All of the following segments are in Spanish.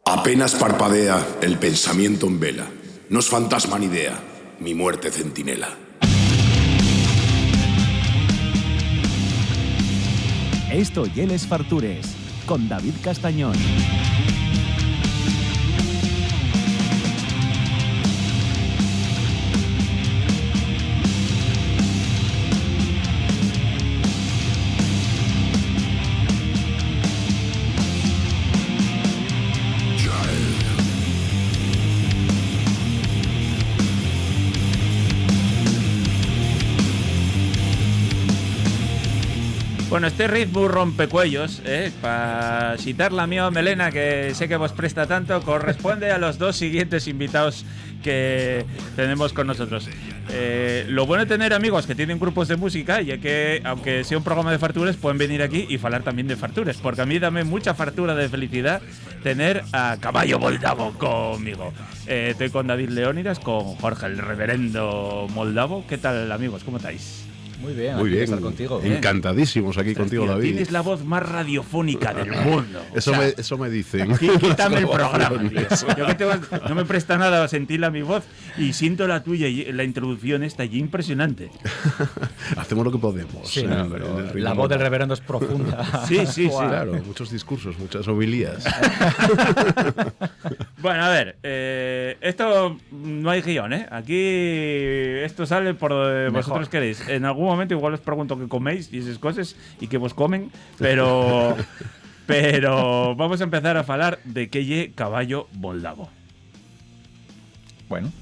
Apenas parpadea, el pensamiento en vela. No es fantasma ni idea, mi muerte centinela. Esto y Les Fartures, con David Castañón. Bueno, este ritmo rompecuellos, para citar la mía melena, que sé que vos presta tanto, corresponde a los dos siguientes invitados que tenemos con nosotros. Lo bueno de tener amigos que tienen grupos de música, ya que, aunque sea un programa de fartures, pueden venir aquí y hablar también de fartures, porque a mí dame mucha fartura de felicidad tener a Caballo Moldavo conmigo. Estoy con David Leónidas, con Jorge, el reverendo Moldavo. ¿Qué tal, amigos? ¿Cómo estáis? Muy bien, muy bien, estar contigo. Encantadísimos aquí contigo, tío, David. Tienes la voz más radiofónica del mundo. Eso me dicen. Quítame el programa, tío. Yo que no me presta nada sentirla mi voz y siento la tuya y la introducción esta y impresionante. Hacemos lo que podemos. Sí, no, pero la voz del reverendo es profunda. Sí. Claro, muchos discursos, muchas homilías. Bueno, a ver, esto no hay guión, ¿eh? Aquí esto sale por donde vosotros queréis. En algún momento igual os pregunto qué coméis y esas cosas y qué vos comen, pero vamos a empezar a hablar de qué lle Caballo Moldavo. Bueno,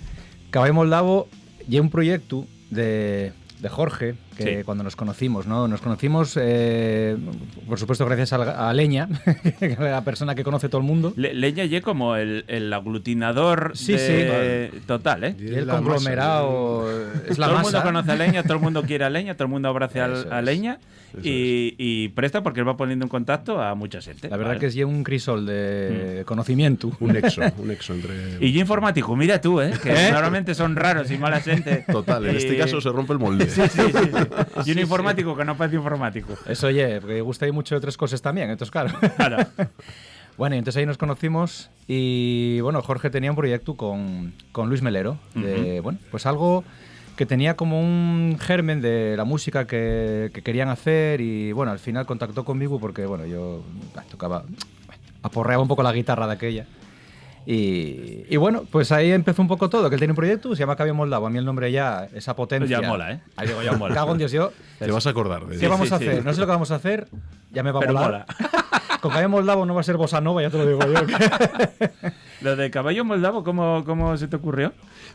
Caballo Moldavo lle un proyecto de Jorge, que cuando nos conocimos, ¿no? Nos conocimos, por supuesto, gracias a Leña, que es la persona que conoce todo el mundo. Leña lle como el aglutinador total, ¿eh? Y el conglomerado es la todo masa. El mundo conoce a Leña, todo el mundo quiere a Leña, todo el mundo abraza a Leña y presta porque él va poniendo en contacto a mucha gente. La verdad que es un crisol de conocimiento. Un nexo entre... Y yo informático, mira tú, que normalmente son raros y mala gente. Total, en este caso se rompe el molde. Sí. Y un informático que no parece informático. Eso, porque gusta ahí mucho de otras cosas también, entonces claro. Bueno, y entonces ahí nos conocimos y bueno, Jorge tenía un proyecto con Luis Melero, de, bueno, pues algo que tenía como un germen de la música que querían hacer y bueno, al final contactó conmigo porque bueno, yo aporreaba un poco la guitarra de aquella. Y bueno, pues ahí empezó un poco todo, que él tiene un proyecto, se llama Caballo Moldavo, a mí el nombre ya, esa potencia. Ya mola, Ahí digo, ya mola. Cago en Dios, yo. Te vas a acordar de ¿Qué vamos a hacer? No sé lo que vamos a hacer, ya me va a molar. Con Caballo Moldavo no va a ser bossa nova, ya te lo digo yo. Lo de Caballo Moldavo, ¿cómo se te ocurrió?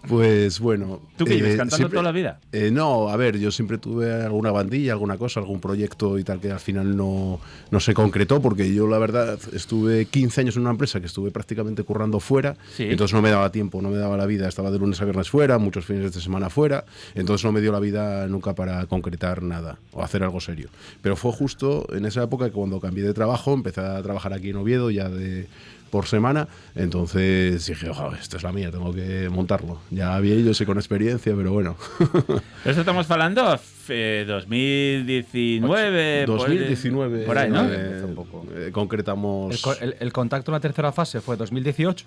Pues bueno... ¿Tú qué llevas cantando toda la vida? No, a ver, yo siempre tuve alguna bandilla, alguna cosa, algún proyecto y tal que al final no se concretó porque yo la verdad estuve 15 años en una empresa que estuve prácticamente currando fuera, entonces no me daba tiempo, no me daba la vida, estaba de lunes a viernes fuera, muchos fines de semana fuera, entonces no me dio la vida nunca para concretar nada o hacer algo serio. Pero fue justo en esa época que cuando cambié de trabajo, empecé a trabajar aquí en Oviedo ya por semana, entonces dije, ojo, esta es la mía, tengo que montarlo. Ya había ido, sé con experiencia, pero bueno. Eso estamos hablando 2019. 2019. Por ahí, ¿no? Concretamos... El contacto en la tercera fase fue 2018.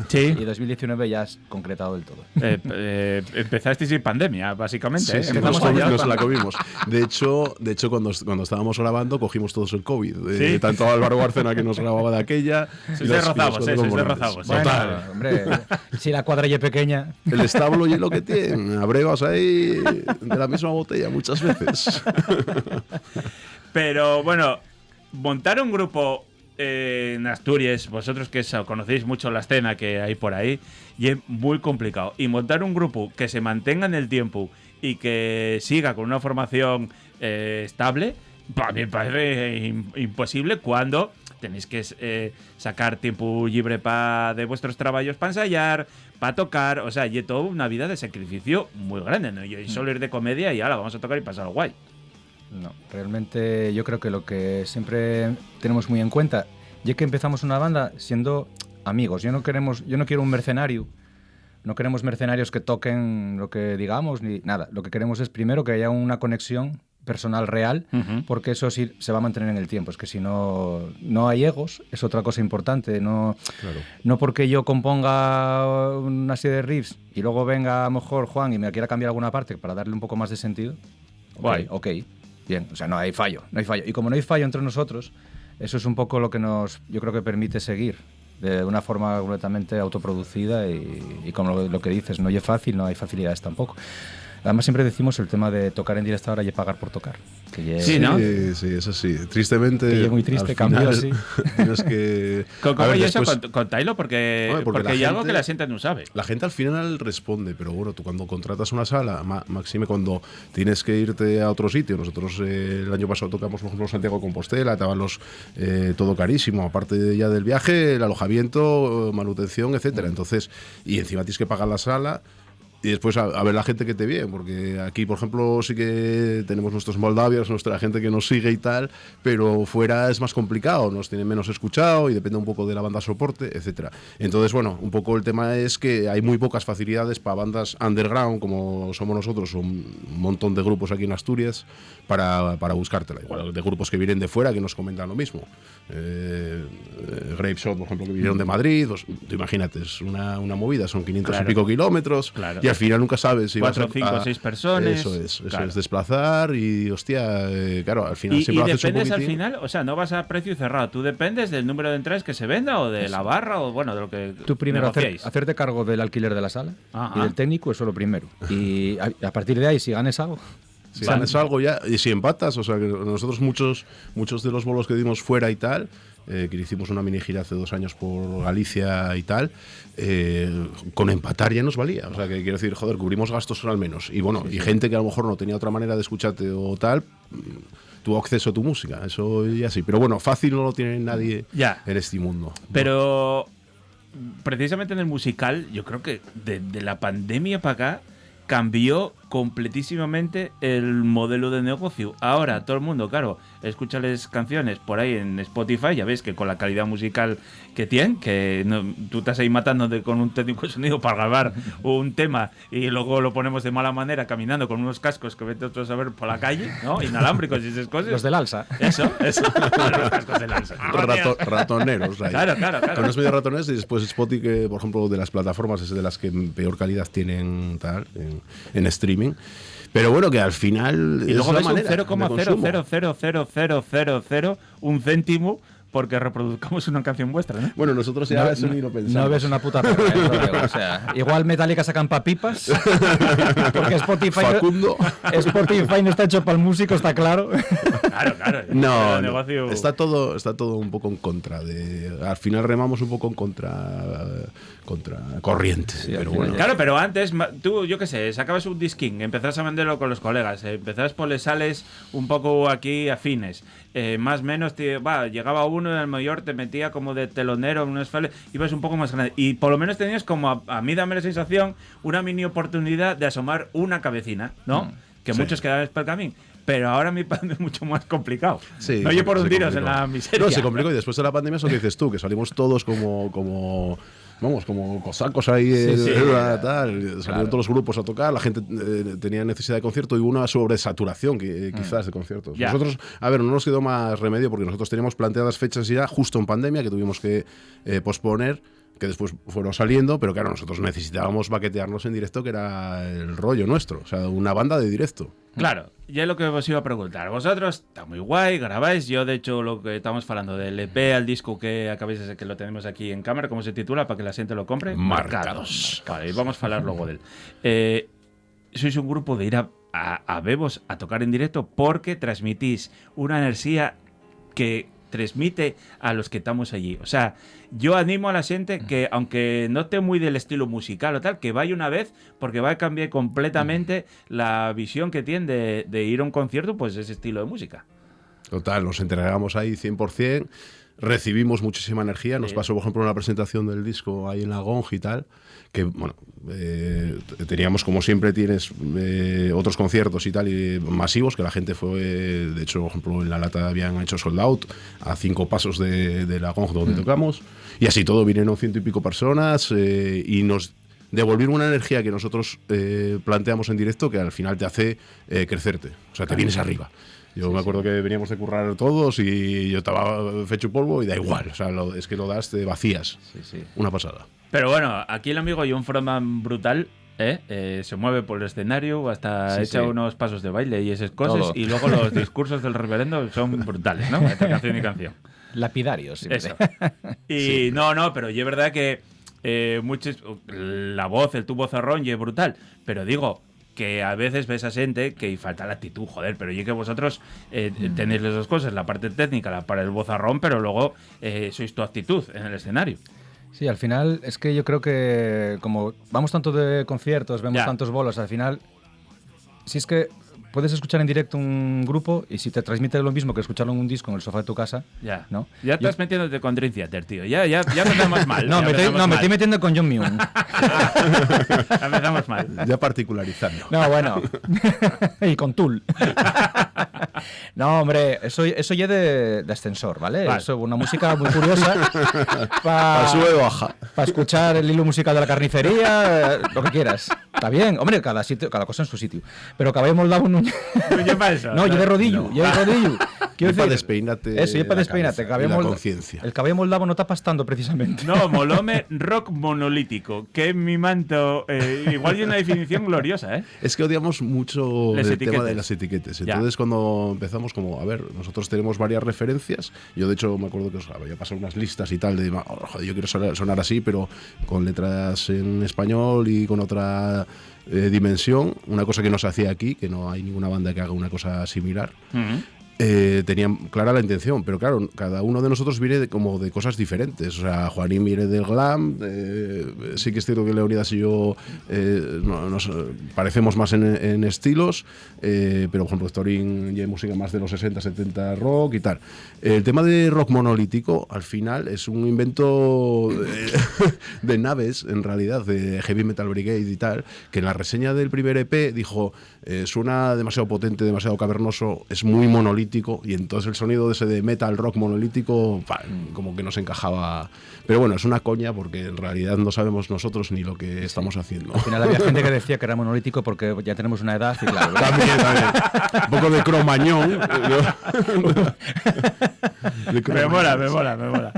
Sí. Y 2019 ya has concretado del todo. Empezasteis sin pandemia, básicamente. Sí, nos la comimos. De hecho cuando estábamos grabando, cogimos todos el COVID. Tanto Álvaro Bárcena, que nos grababa de aquella. Sois de rozabos. Total. Hombre, si la cuadra es pequeña. El establo y lo que tiene. Abrevas ahí de la misma botella muchas veces. Pero bueno, montar un grupo en Asturias, vosotros que conocéis mucho la escena que hay por ahí, y es muy complicado. Y montar un grupo que se mantenga en el tiempo y que siga con una formación estable, para mí me parece imposible cuando tenéis que sacar tiempo libre de vuestros trabajos para ensayar, para tocar, o sea, y toda una vida de sacrificio muy grande, ¿no? Y solo ir de comedia y ahora vamos a tocar y pasar guay. No, realmente yo creo que lo que siempre tenemos muy en cuenta, ya que empezamos una banda siendo amigos, yo no quiero un mercenario, no queremos mercenarios que toquen lo que digamos, ni nada. Lo que queremos es primero que haya una conexión personal real, porque eso sí se va a mantener en el tiempo. Es que si no hay egos, es otra cosa importante. No porque yo componga una serie de riffs y luego venga a lo mejor Juan y me quiera cambiar alguna parte para darle un poco más de sentido. Ok, bien, o sea, no hay fallo. Y como no hay fallo entre nosotros, eso es un poco lo que yo creo que permite seguir de una forma completamente autoproducida y como lo que dices, no es fácil, no hay facilidades tampoco. Además siempre decimos el tema de tocar en directo ahora y pagar por tocar. Sí, ¿no? Sí, eso sí. Tristemente... Que es muy triste, cambió así. Tienes que... ¿Cómo y eso? Contáislo, porque hay algo que la gente no sabe. La gente al final responde, pero bueno, tú cuando contratas una sala, máxime cuando tienes que irte a otro sitio, nosotros el año pasado tocamos, por ejemplo, Santiago de Compostela, estaban todo carísimo, aparte ya del viaje, el alojamiento, manutención, etcétera. Entonces, y encima tienes que pagar la sala. Y después a ver la gente que te viene, porque aquí, por ejemplo, sí que tenemos nuestros moldavios, nuestra gente que nos sigue y tal, pero fuera es más complicado, nos tienen menos escuchado y depende un poco de la banda soporte, etcétera. Entonces, bueno, un poco el tema es que hay muy pocas facilidades para bandas underground, como somos nosotros, un montón de grupos aquí en Asturias, para buscártela. Igual de grupos que vienen de fuera que nos comentan lo mismo. Grapeshot, por ejemplo, que vinieron de Madrid, pues, imagínate, es una movida, son 500 y pico kilómetros, y al final nunca sabes si 4, 5, 6 personas. Eso es desplazar y, hostia, claro, al final siempre haces un poquitín. Y dependes al final, o sea, no vas a precio cerrado, tú dependes del número de entradas que se venda o de la barra o, bueno, de lo que tú primero hacerte cargo del alquiler de la sala y del técnico, eso es lo primero. Y a partir de ahí, si ganes algo... Si ganes algo ya, y si empatas, o sea, que nosotros muchos de los bolos que dimos fuera y tal, que hicimos una mini gira hace 2 años por Galicia y tal, con empatar ya nos valía. O sea, que quiero decir, joder, cubrimos gastos al menos. Y bueno, y gente que a lo mejor no tenía otra manera de escucharte o tal, tuvo acceso a tu música. Eso ya sí. Pero bueno, fácil no lo tiene nadie en este mundo. Pero precisamente en el musical, yo creo que de la pandemia para acá cambió completísimamente el modelo de negocio. Ahora todo el mundo, claro, escucha las canciones por ahí en Spotify, ya ves que con la calidad musical que tienen, que tú estás ahí matándote con un técnico de sonido para grabar un tema y luego lo ponemos de mala manera caminando con unos cascos que vete otros a ver por la calle, ¿no? Inalámbricos y esas cosas. Los del Alsa. Eso. Los cascos del Alsa. Ratoneros. Ahí. Claro. Con los medio ratones y después Spotify, que por ejemplo de las plataformas es de las que peor calidad tienen tal en streaming. Pero bueno, que al final. Y luego ves un 0,0000000 un céntimo porque reproduzcamos una canción vuestra, ¿no? Bueno, nosotros ya eso ni lo pensamos. No ves una puta perra, o sea, igual Metallica sacan papipas, porque Spotify no está hecho para el músico, está claro. Claro. No, negocio... está todo un poco en contra. Al final remamos un poco en contra corriente. Sí, pero bueno. Claro, pero antes, tú, yo qué sé, sacabas un disquín, empezabas a venderlo con los colegas, empezabas por les sales un poco aquí afines. Más o menos, llegaba uno y al mayor te metía como de telonero en unos fales, ibas un poco más grande. Y por lo menos tenías como, a mí dame la sensación, una mini oportunidad de asomar una cabecina, ¿no? Que muchos quedaban por el camino. Pero ahora me parece mucho más complicado. Sí, no oye por hundiros en la miseria. No, se complicó y después de la pandemia eso que dices tú, que salimos todos como cosacos ahí, tal. Salieron todos los grupos a tocar, la gente tenía necesidad de concierto y hubo una sobresaturación quizás de conciertos. Nosotros, no nos quedó más remedio porque nosotros teníamos planteadas fechas ya justo en pandemia que tuvimos que posponer, que después fueron saliendo, pero claro, nosotros necesitábamos baquetearnos en directo, que era el rollo nuestro, o sea, una banda de directo. Claro, ya es lo que os iba a preguntar. Vosotros, está muy guay, grabáis. Yo, de hecho, lo que estamos hablando del EP al disco que acabáis de que lo tenemos aquí en cámara, ¿cómo se titula? Para que la gente lo compre. Marcados. Vale, y vamos a hablar luego de él. Sois un grupo de ir a Bebos a tocar en directo porque transmitís una energía que transmite a los que estamos allí. O sea, yo animo a la gente que, aunque no esté muy del estilo musical o tal, que vaya una vez, porque va a cambiar completamente la visión que tiene de ir a un concierto, pues ese estilo de música. Total, nos entregamos ahí 100%, recibimos muchísima energía. Nos pasó, por ejemplo, una presentación del disco ahí en la Gong y tal, que, bueno, teníamos, como siempre tienes, otros conciertos y tal, y masivos, que la gente fue, de hecho, por ejemplo, en La Lata habían hecho sold out a 5 pasos de la Gong donde tocamos, y así todo vinieron 100 y pico personas, y nos devolver una energía que nosotros planteamos en directo que al final te hace crecerte, o sea, te vienes arriba. Yo me acuerdo que veníamos de currar todos y yo estaba fecho polvo y da igual, o sea, es que lo das, te vacías. Una pasada. Pero bueno, aquí el amigo John frontman brutal, se mueve por el escenario, hasta echa unos pasos de baile y esas cosas, todo. Y luego los discursos del reverendo son brutales, ¿no? Entre canción y canción. Lapidarios. Siempre. Eso. Y no, pero yo es verdad que la voz, el tubo zorrón, y es brutal, pero digo que a veces ves a gente que falta la actitud, joder, pero yo que vosotros tenéis las dos cosas, la parte técnica, para el vozarrón, pero luego sois tu actitud en el escenario. Sí, al final es que yo creo que como vamos tanto de conciertos, vemos tantos bolos, al final, si es que puedes escuchar en directo un grupo y si te transmite lo mismo que escucharlo en un disco en el sofá de tu casa, ¿no? Ya estás metiéndote con Dream Theater, tío. Ya empezamos mal. No, me estoy metiendo con John Myung. Ya empezamos mal. Ya particularizando. No, bueno. Y con Tool. No, hombre, eso ya de ascensor, ¿vale? Eso, una música muy curiosa. Para sube y baja. Para escuchar el hilo musical de la carnicería, lo que quieras. Está bien, hombre, cada cosa en su sitio. Pero que habíamos dado un... Yo para eso. No, yo de rodillo. Yo de rodillo. Yo para despeinarte. Eso, yo para despeinarte. La conciencia. El que habíamos dado no está pastando, precisamente. No, molome rock monolítico. Que es mi manto. Igual hay una definición gloriosa, ¿eh? Es que odiamos mucho el tema de las etiquetas. Entonces, cuando empezamos, como, a ver, nosotros tenemos varias referencias. Yo, de hecho, me acuerdo que os había pasado unas listas y tal de, joder, yo quiero sonar así, pero con letras en español y con otra dimensión. Una cosa que no se hacía aquí, que no hay ninguna banda que haga una cosa similar. Tenían clara la intención, pero claro, cada uno de nosotros viene de cosas diferentes. O sea, Juanín viene del glam, sí que es cierto que Leonidas y yo nos parecemos más en estilos, pero por ejemplo Storin ya hay música más de los 60, 70 rock y tal. El tema de rock monolítico al final es un invento de Naves, en realidad, de Heavy Metal Brigade y tal, que en la reseña del primer EP dijo, suena demasiado potente, demasiado cavernoso, es muy monolítico, y entonces el sonido de ese de metal rock monolítico como que nos encajaba. Pero bueno, es una coña porque en realidad no sabemos nosotros ni lo que estamos haciendo. Al final había gente que decía que era monolítico porque ya tenemos una edad y claro. También. Un poco de cromañón. Me mola.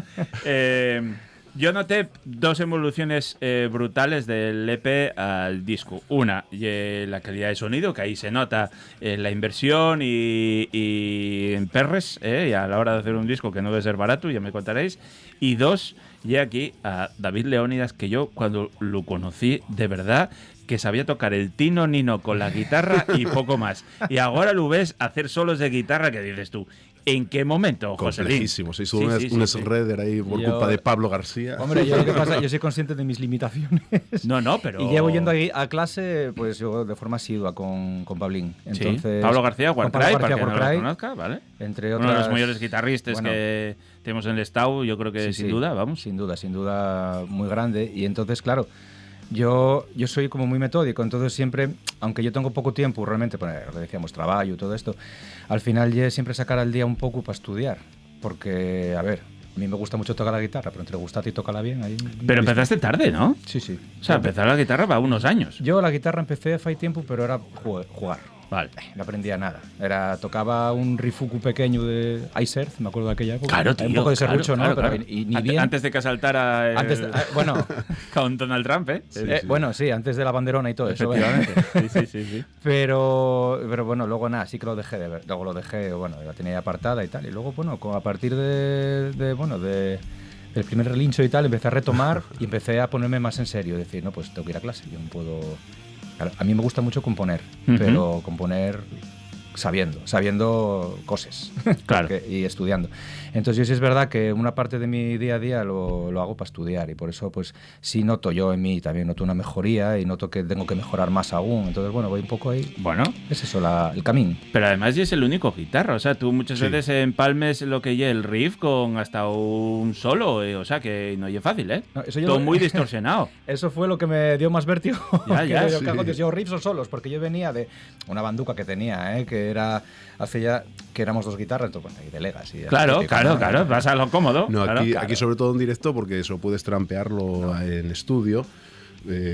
Yo noté dos evoluciones brutales del EP al disco. Una, la calidad de sonido, que ahí se nota la inversión y en perres, y a la hora de hacer un disco que no debe ser barato, ya me contaréis. Y dos, y aquí a David Leónidas, que yo cuando lo conocí de verdad, que sabía tocar el Tino Nino con la guitarra y poco más. Y ahora lo ves hacer solos de guitarra que dices tú, ¿en qué momento, José Luis? Complejísimo. Se hizo un shredder ahí por culpa de Pablo García. Hombre, yo lo que pasa, yo soy consciente de mis limitaciones. No, pero... Y llevo yendo a clase, pues yo de forma asidua con Pablín. Entonces, Pablo García, Warcry, para que no lo conozca, ¿vale? Entre otras, uno de los mayores guitarristas que tenemos en el estado, yo creo que sin duda, vamos. Sin duda, muy grande. Y entonces, claro, yo soy como muy metódico, entonces siempre, aunque yo tengo poco tiempo, realmente, pues, lo decíamos, trabajo y todo esto, al final yo siempre sacar al día un poco para estudiar, porque, a ver, a mí me gusta mucho tocar la guitarra, pero entre gustarte y tocarla bien... Ahí pero empezaste tarde, ¿no? Sí. O sea, empezar la guitarra va unos años. Yo la guitarra empecé hace tiempo, pero era jugar. Vale. No aprendía nada. Tocaba un rifuku pequeño de Ice Earth, me acuerdo de aquella época. Claro, tío. Un poco de serrucho, ¿no? Claro. Pero, y ni bien... Antes de que saltara bueno, con Donald Trump, ¿eh? Sí. Bueno, sí, antes de la banderona y todo eso. Efectivamente. Sí. Pero bueno, luego nada, sí que lo dejé de ver. Luego lo dejé, bueno, la tenía apartada y tal. Y luego, bueno, a partir del primer relincho y tal, empecé a retomar y empecé a ponerme más en serio. Decir, no, pues tengo que ir a clase, yo no puedo... Claro, a mí me gusta mucho componer, pero componer sabiendo cosas, claro. Y estudiando. Entonces yo sí es verdad que una parte de mi día a día lo hago para estudiar y por eso pues sí noto yo en mí, también noto una mejoría y noto que tengo que mejorar más aún. Entonces bueno, voy un poco ahí. Bueno. Es eso, el camino. Pero además ya es el único guitarra, o sea, tú muchas veces empalmes lo que ya el riff con hasta un solo, o sea, que no es fácil, ¿eh? No, todo muy distorsionado. Eso fue lo que me dio más vértigo. Yo riffs o solos, porque yo venía de una banduca que tenía, que era hace ya que éramos dos guitarras, entonces bueno, ahí delegas. Y claro, vas a lo cómodo. No, claro. Aquí sobre todo en directo, porque eso puedes trampearlo en estudio.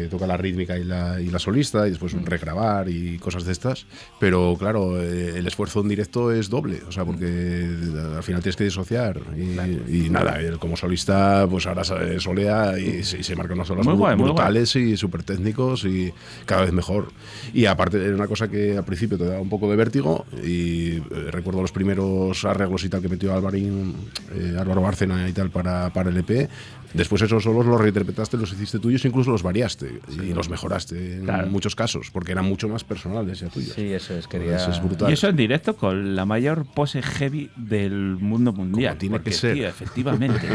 toca la rítmica y la solista, y después regrabar y cosas de estas. Pero claro, el esfuerzo en directo es doble, o sea, porque al final tienes que disociar. Y nada, él como solista, pues ahora solea y se marcan unos solos brutales y súper técnicos y cada vez mejor. Y aparte, era una cosa que al principio te daba un poco de vértigo. Y recuerdo los primeros arreglos y tal que metió Álvaro Bárcena y tal para el EP. Después esos solos los reinterpretaste, los hiciste tuyos, incluso los variaste y los mejoraste en muchos casos, porque eran mucho más personales ya tuyos. Sí, eso es, Eso es brutal. Y eso en directo con la mayor pose heavy del mundo mundial. Como tiene porque, que ser. Tío, efectivamente.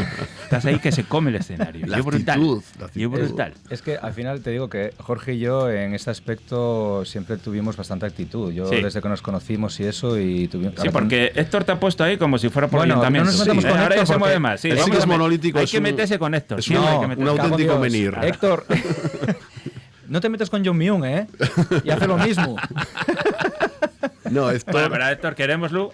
Estás ahí que se come el escenario. La y brutal. actitud. Y brutal. Es que al final te digo que Jorge y yo en este aspecto siempre tuvimos bastante actitud. Yo desde que nos conocimos y eso y tuvimos... Sí, porque Héctor te ha puesto ahí como si fuera por Bueno, orientamiento. no nos metamos con ahora Héctor ya se mueve porque más. Sí, sí que es monolítico. Hay que meterse con Héctor. Es un auténtico menir. Héctor, no te metas con John Myung, y hace lo mismo. No, Bueno, pero Héctor, querémoslo.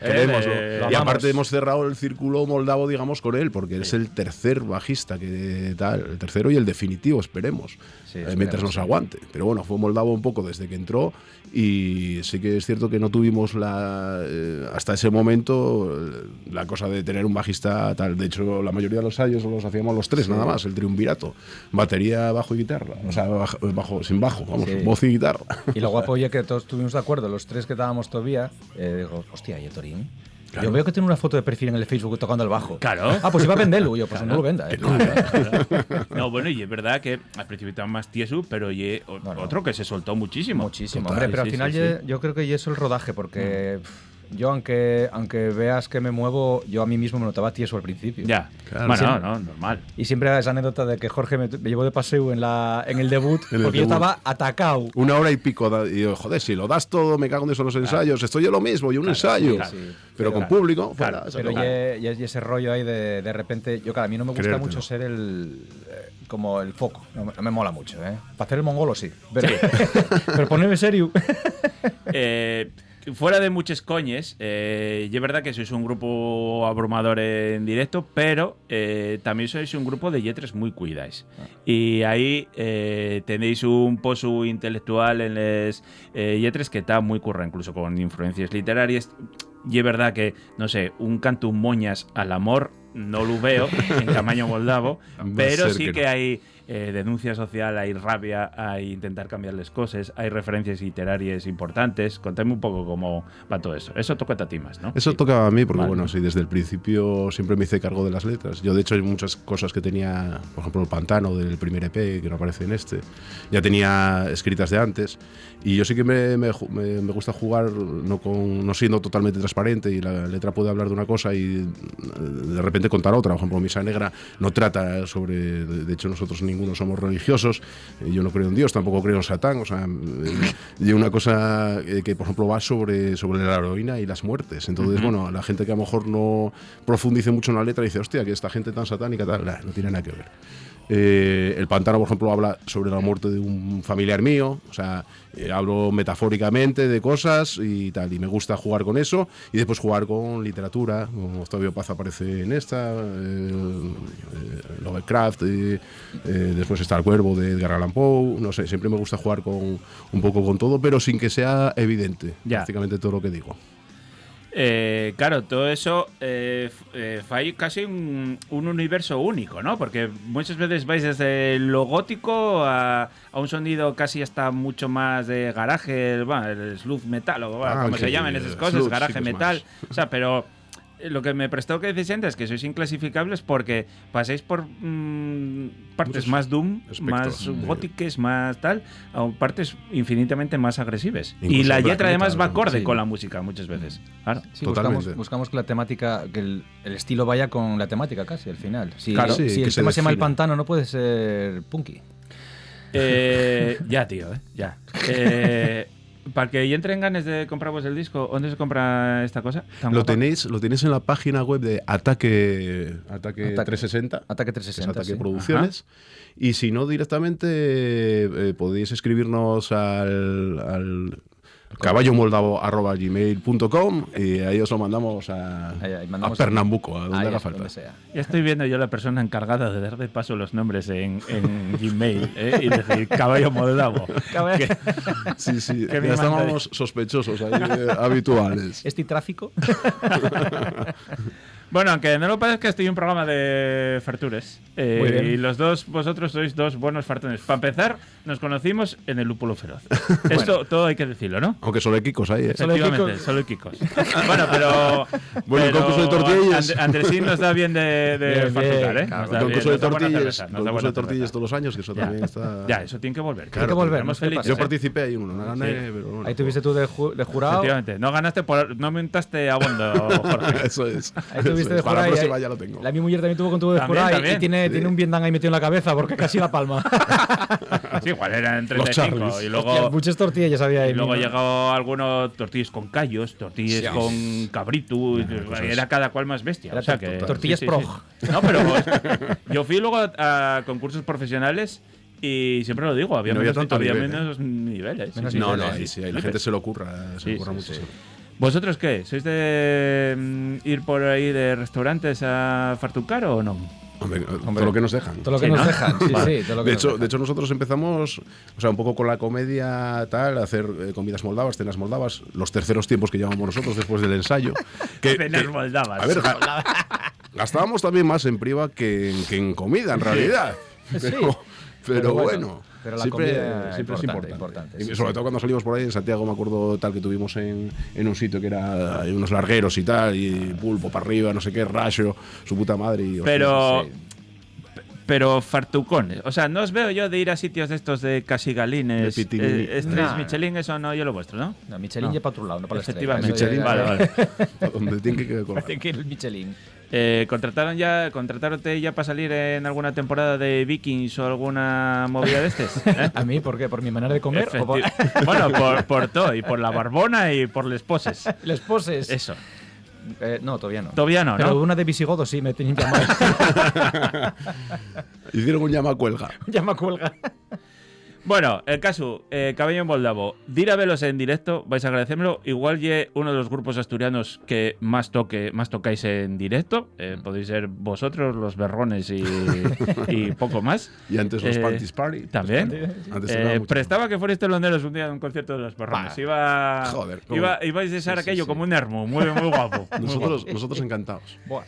Y aparte hemos cerrado el círculo moldavo, digamos, con él, porque es el tercer bajista el tercero y el definitivo, esperemos. Mientras nos aguante. Pero bueno, fue moldavo un poco desde que entró y sí que es cierto que no tuvimos hasta ese momento la cosa de tener un bajista tal. De hecho, la mayoría de los ensayos los hacíamos los tres, nada más, el triunvirato. Batería, bajo y guitarra. O sea, sin bajo, voz y guitarra. Y lo guapo, oye, que todos estuvimos de acuerdo, los tres que estábamos todavía, digo, hostia, ¿y Torín? Claro. Yo veo que tiene una foto de perfil en el Facebook tocando el bajo. Claro. Pues iba a venderlo. Yo, pues no lo venda. No, bueno, y es verdad que al principio estaba más tieso, pero otro que se soltó muchísimo. Muchísimo, hombre, pero al final yo creo que es el rodaje, porque yo, aunque veas que me muevo, yo a mí mismo me notaba tieso al principio. Ya, claro. Bueno, no, normal. Y siempre esa anécdota de que Jorge me llevó de paseo en el debut, porque yo estaba atacado. 1 hora y pico. Y yo, joder, si lo das todo, me cago en eso los ensayos. Estoy yo lo mismo, y un ensayo. Pero con público, fuera. Pero y ese rollo ahí de repente, a mí no me gusta mucho ser como el foco. No me mola mucho, Para hacer el mongolo sí. Pero ponerme serio. Fuera de muchos coñes, y es verdad que sois un grupo abrumador en directo, pero también sois un grupo de lletres muy cuidáis. Y ahí tenéis un pozo intelectual en les lletres que está muy curra, incluso con influencias literarias. Y es verdad que, no sé, un canto moñas al amor no lo veo en tamaño moldavo, pero sí que hay denuncia social, hay rabia, hay intentar cambiarles cosas, hay referencias literarias importantes. Contadme un poco cómo va todo eso. Eso toca a ti más, ¿no? Eso tocaba a mí, porque bueno, sí, desde el principio siempre me hice cargo de las letras. Yo, de hecho, hay muchas cosas que tenía, por ejemplo, el Pantano del primer EP, que no aparece en este, ya tenía escritas de antes. Y yo sí que me gusta jugar no siendo totalmente transparente, y la letra puede hablar de una cosa y de repente contar otra. Por ejemplo, Misa Negra no trata sobre... De hecho, nosotros ninguno somos religiosos. Yo no creo en Dios, tampoco creo en Satán. O sea, y una cosa que, por ejemplo, va sobre la heroína y las muertes. Entonces, bueno, la gente que a lo mejor no profundice mucho en la letra dice, hostia, que esta gente tan satánica, tal, no tiene nada que ver. El Pantano, por ejemplo, habla sobre la muerte de un familiar mío. O sea, hablo metafóricamente de cosas y tal, y me gusta jugar con eso, y después jugar con literatura, como Octavio Paz aparece en esta, Lovecraft, después está El Cuervo de Edgar Allan Poe. No sé, siempre me gusta jugar un poco con todo, pero sin que sea evidente prácticamente todo lo que digo. Claro, todo eso fai casi un universo único, ¿no? Porque muchas veces vais desde lo gótico a un sonido casi hasta mucho más de garaje, el sludge metal, o como se llaman esas cosas, garaje metal. O sea, pero lo que me prestó que decís antes es que sois inclasificables porque pasáis por partes más doom, más góticas, más tal, a partes infinitamente más agresivas. Incluso y la letra además va acorde con la música muchas veces. Claro. Sí, buscamos que la temática, que el estilo vaya con la temática casi al final. Si el tema se llama El Pantano, no puede ser punky. Ya, tío, ya. Para que ya entren ganas de compraros el disco, ¿dónde se compra esta cosa? Lo tenéis en la página web de Ataque 360. Ataque 360. Ataque Producciones. Y si no, directamente podéis escribirnos al caballomoldavo@gmail.com y ahí os lo mandamos a Pernambuco, a donde haga falta. Ya estoy viendo yo la persona encargada de dar de paso los nombres en Gmail y decir caballo moldavo. Sí, ya estábamos sospechosos ahí, habituales. ¿Este tráfico? Bueno, aunque no lo parezca, estoy en un programa de fartures. Y vosotros sois dos buenos fartones. Para empezar, nos conocimos en el Lúpulo Feroz. Esto todo hay que decirlo, ¿no? Aunque solo hay Kikos ahí, ¿eh? Efectivamente, solo hay Kikos. Bueno, pero el concurso de tortillas. Andresín nos da bien de fartucar, ¿eh? El concurso de tortillas todos los años, que eso también está... Ya, eso tiene que volver. Tiene que volver. Yo participé ahí uno, no gané, pero bueno. Ahí tuviste tú de jurado. Efectivamente. No ganaste, no montaste a Bondo, Jorge. Eso es. Ahí tuviste de para la jurado. próxima ya lo tengo. La mi mujer también tuvo con tu de jurado y tiene un vietnam ahí metido en la cabeza porque casi la palma. Sí, igual eran 35 y luego hostia, muchas tortillas había ahí. Y luego llegó algunos tortillas con callos, tortillas con cabrito, era cada cual más bestia. O sea que, tortillas prog. Sí. No, pero yo fui luego a concursos profesionales y siempre lo digo, había menos niveles. Ahí la gente se lo ocurra mucho. ¿Vosotros qué? ¿Sois de ir por ahí de restaurantes a fartucar o no? Hombre, todo lo que nos dejan. Todo lo que nos dejan, sí. De hecho, nosotros empezamos, un poco con la comedia, tal, a hacer comidas moldavas, cenas moldavas, los terceros tiempos que llevamos nosotros después del ensayo. Cenas moldavas. A ver, gastábamos también más en priva que en comida, en realidad. Pero bueno. Pero la siempre comida es importante. Y sobre todo cuando salimos por ahí en Santiago, me acuerdo tal que tuvimos en un sitio que era unos largueros y tal, y pulpo para arriba, no sé qué, rayo, su puta madre. Y, pero fartucones. O sea, no os veo yo de ir a sitios de estos de casigalines, estrellas Michelin, eso no es lo vuestro, ¿no? No, Michelin ya para otro lado, no para la estrella. Efectivamente. Michelin, vale. Donde tiene que colar. Tiene que ir el Michelin. ¿Contrataronte ya para salir en alguna temporada de Vikings o alguna movida de estos? ¿A mí? ¿Por qué? ¿Por mi manera de comer? Bueno, por todo, y por la barbona y por les poses. Les poses. Eso. No, todavía no. Todavía no, Pero ¿no? una de visigodo sí me tenían llamado. Hicieron un llamacuelga. Llamacuelga. Bueno, el caso, Caballo en Moldavo, dir a velos en directo, vais a agradecérmelo. Igual ye uno de los grupos asturianos que más tocáis en directo. Podéis ser vosotros, los berrones y poco más. Y antes los Panties Party. También. Prestaba que fuerais teloneros un día en un concierto de los berrones. Ibais a ser aquello como un hermo, muy guapo. Nosotros encantados. Buah.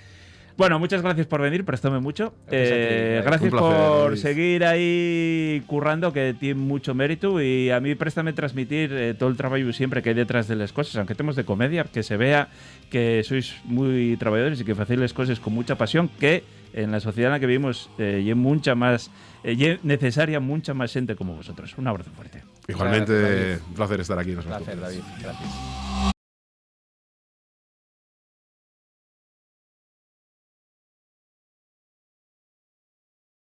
Bueno, muchas gracias por venir, préstame mucho. Gracias placer, por Luis. seguir ahí currando, que tiene mucho mérito. Y a mí préstame transmitir todo el trabajo siempre que hay detrás de las cosas, aunque tenemos de comedia, que se vea que sois muy trabajadores y que hacéis las cosas con mucha pasión, que en la sociedad en la que vivimos es necesaria mucha más gente como vosotros. Un abrazo fuerte. Igualmente, un placer estar aquí. Placer, David. Gracias.